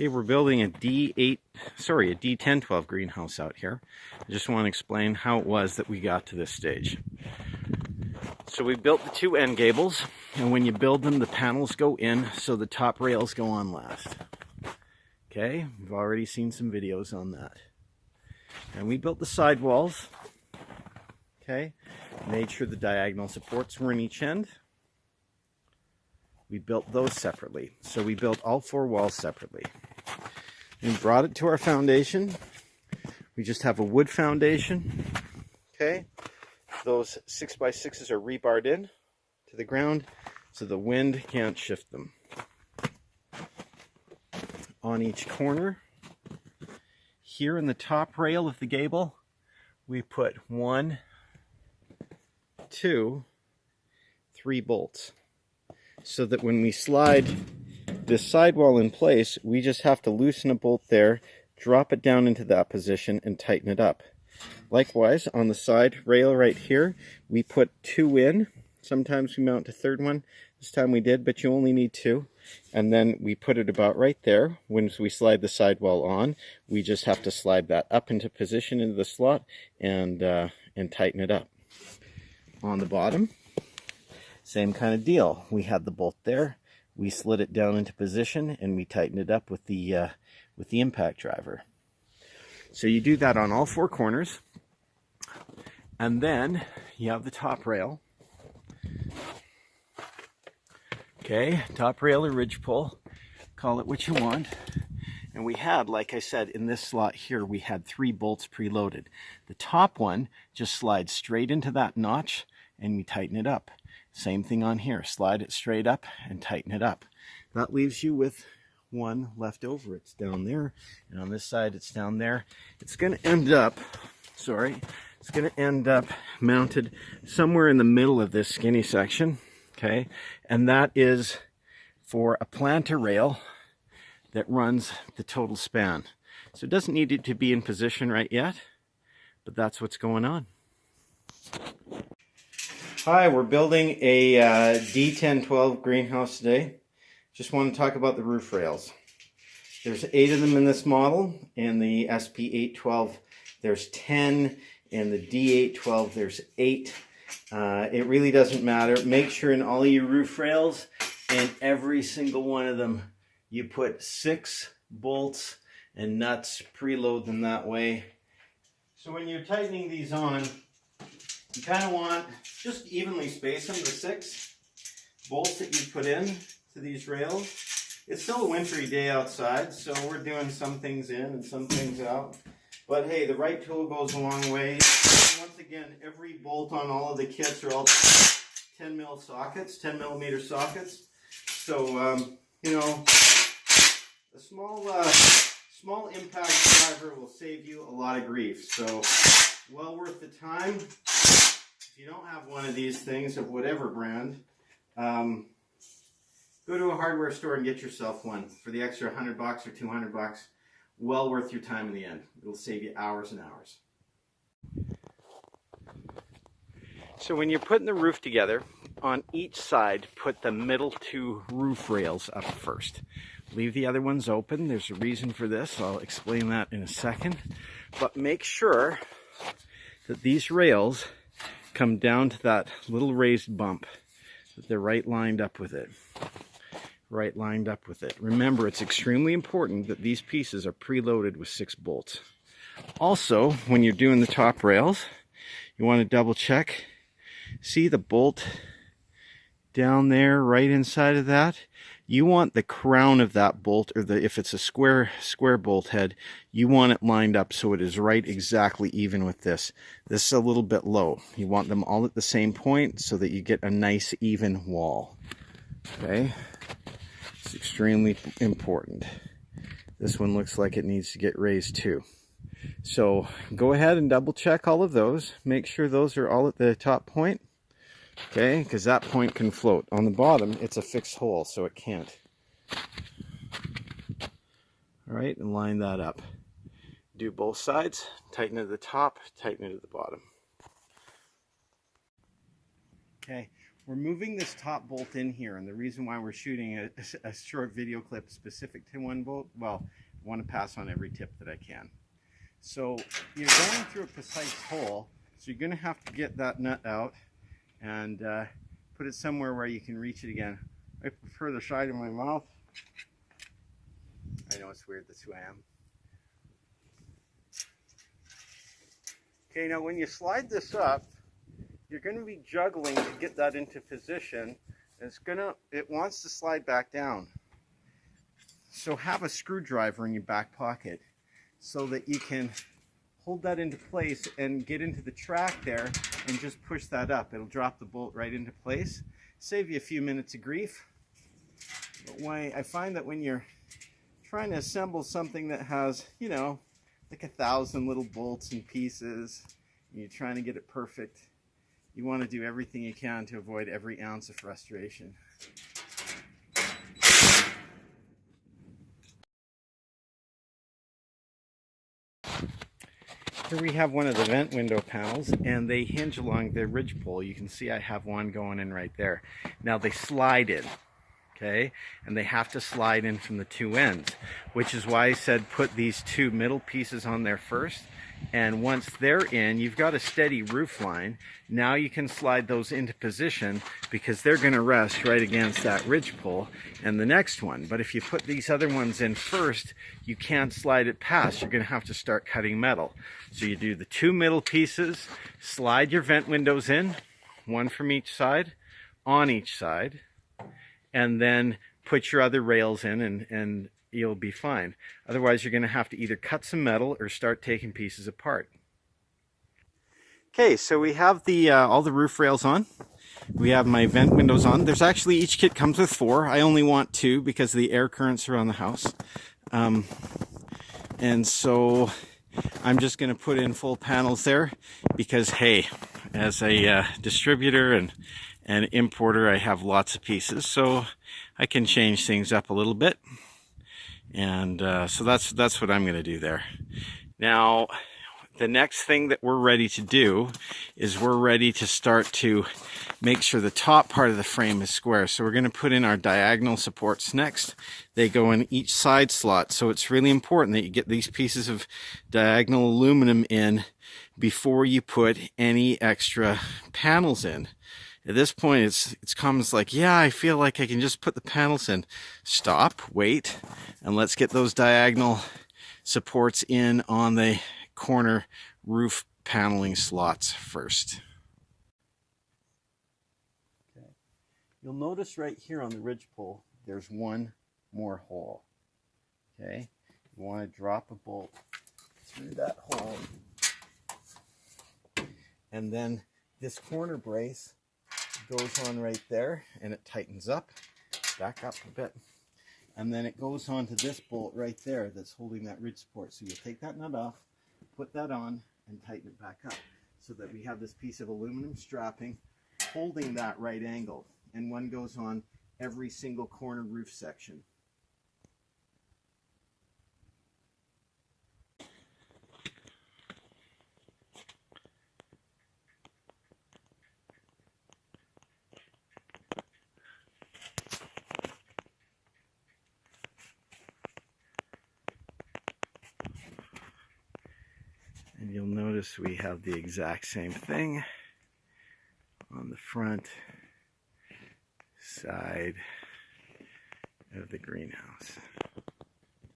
Okay, we're building a D1012 greenhouse out here. I just want to explain how it was that we got to this stage. So we built the two end gables, and when you build them, the panels go in, so the top rails go on last. Okay, we've already seen some videos on that. And we built the side walls. Okay, made sure the diagonal supports were in each end. We built those separately. So we built all four walls separately. We brought it to our foundation. We just have a wood foundation. Okay, those 6x6s are rebarred in to the ground so the wind can't shift them. On each corner, here in the top rail of the gable, we put 1, 2, 3 bolts. So that when we slide this sidewall in place, we just have to loosen a bolt there, drop it down into that position, and tighten it up. Likewise, on the side rail right here, we put 2 in. Sometimes we mount a third one. This time we did, but you only need 2. And then we put it about right there. When we slide the sidewall on, we just have to slide that up into position into the slot and tighten it up. On the bottom, same kind of deal. We had the bolt there. We slid it down into position and we tightened it up with the impact driver. So you do that on all 4 corners. And then you have the top rail. Okay, top rail or ridge pole, call it what you want. And we had, like I said, in this slot here, we had 3 bolts preloaded. The top one just slides straight into that notch and we tighten it up. Same thing on here, slide it straight up and tighten it up. That leaves you with 1 left over. It's down there, and on this side it's down there. It's going to end up, mounted somewhere in the middle of this skinny section, okay? And that is for a planter rail that runs the total span. So it doesn't need it to be in position right yet, but that's what's going on. Hi, we're building a D1012 greenhouse today. Just want to talk about the roof rails. There's 8 of them in this model. In the SP812 there's 10. In the D812 there's 8. It really doesn't matter. Make sure in all your roof rails, and every single one of them, you put 6 bolts and nuts, preload them that way. So when you're tightening these on, you kind of want just evenly space them, the 6 bolts that you put in to these rails. It's still a wintry day outside, so we're doing some things in and some things out. But hey, the right tool goes a long way. And once again, every bolt on all of the kits are all 10 mil sockets, 10 millimeter sockets. So, you know, a small impact driver will save you a lot of grief. So, well worth the time. If you don't have one of these things of whatever brand, go to a hardware store and get yourself one for the extra $100 or $200. Well worth your time in the end. It'll save you hours and hours. So when you're putting the roof together, on each side, put the middle 2 roof rails up first. Leave the other ones open. There's a reason for this. I'll explain that in a second. But make sure that these rails come down to that little raised bump, that they're right lined up with it. Right lined up with it. Remember, it's extremely important that these pieces are preloaded with 6 bolts. Also, when you're doing the top rails, you want to double check. See the bolt down there right inside of that? You want the crown of that bolt, or if it's a square bolt head, you want it lined up so it is right exactly even with this. This is a little bit low. You want them all at the same point so that you get a nice even wall. Okay? It's extremely important. This one looks like it needs to get raised too. So go ahead and double check all of those. Make sure those are all at the top point. Okay, because that point can float. On the bottom, it's a fixed hole, so it can't. All right, and line that up. Do both sides. Tighten it at the top, tighten it at the bottom. Okay, we're moving this top bolt in here, and the reason why we're shooting a short video clip specific to one bolt, well, I want to pass on every tip that I can. So you're going through a precise hole, so you're going to have to get that nut out and put it somewhere where you can reach it again. I prefer the side of my mouth. I know it's weird, that's who I am. Okay, now when you slide this up, you're going to be juggling to get that into position. It wants to slide back down. So have a screwdriver in your back pocket so that you can hold that into place and get into the track there and just push that up. It'll drop the bolt right into place. Save you a few minutes of grief. But I find that when you're trying to assemble something that has, you know, like 1,000 little bolts and pieces, and you're trying to get it perfect, you want to do everything you can to avoid every ounce of frustration. Here we have one of the vent window panels, and they hinge along the ridge pole. You can see I have one going in right there. Now they slide in, okay? And they have to slide in from the two ends, which is why I said put these two middle pieces on there first. And once they're in, you've got a steady roof line. Now you can slide those into position because they're going to rest right against that ridge pole and the next one. But if you put these other ones in first, you can't slide it past. You're going to have to start cutting metal. So you do the two middle pieces, slide your vent windows in, one from each side, on each side, and then put your other rails in and you'll be fine. Otherwise, you're going to have to either cut some metal or start taking pieces apart. Okay, so we have the all the roof rails on. We have my vent windows on. There's actually, each kit comes with 4. I only want 2 because of the air currents around the house. And so I'm just going to put in full panels there because, hey, as a distributor and an importer, I have lots of pieces, so I can change things up a little bit. And so that's what I'm going to do there. Now, the next thing that we're ready to do is we're ready to start to make sure the top part of the frame is square. So we're going to put in our diagonal supports next. They go in each side slot. So it's really important that you get these pieces of diagonal aluminum in before you put any extra panels in. At this point, it's comments like, yeah, I feel like I can just put the panels in. Stop, wait, and let's get those diagonal supports in on the corner roof paneling slots first. Okay. You'll notice right here on the ridge pole, there's one more hole. Okay, you want to drop a bolt through that hole, and then this corner brace goes on right there, and it tightens up, back up a bit, and then it goes on to this bolt right there that's holding that ridge support. So you take that nut off, put that on, and tighten it back up so that we have this piece of aluminum strapping holding that right angle, and one goes on every single corner roof section. And you'll notice we have the exact same thing on the front side of the greenhouse.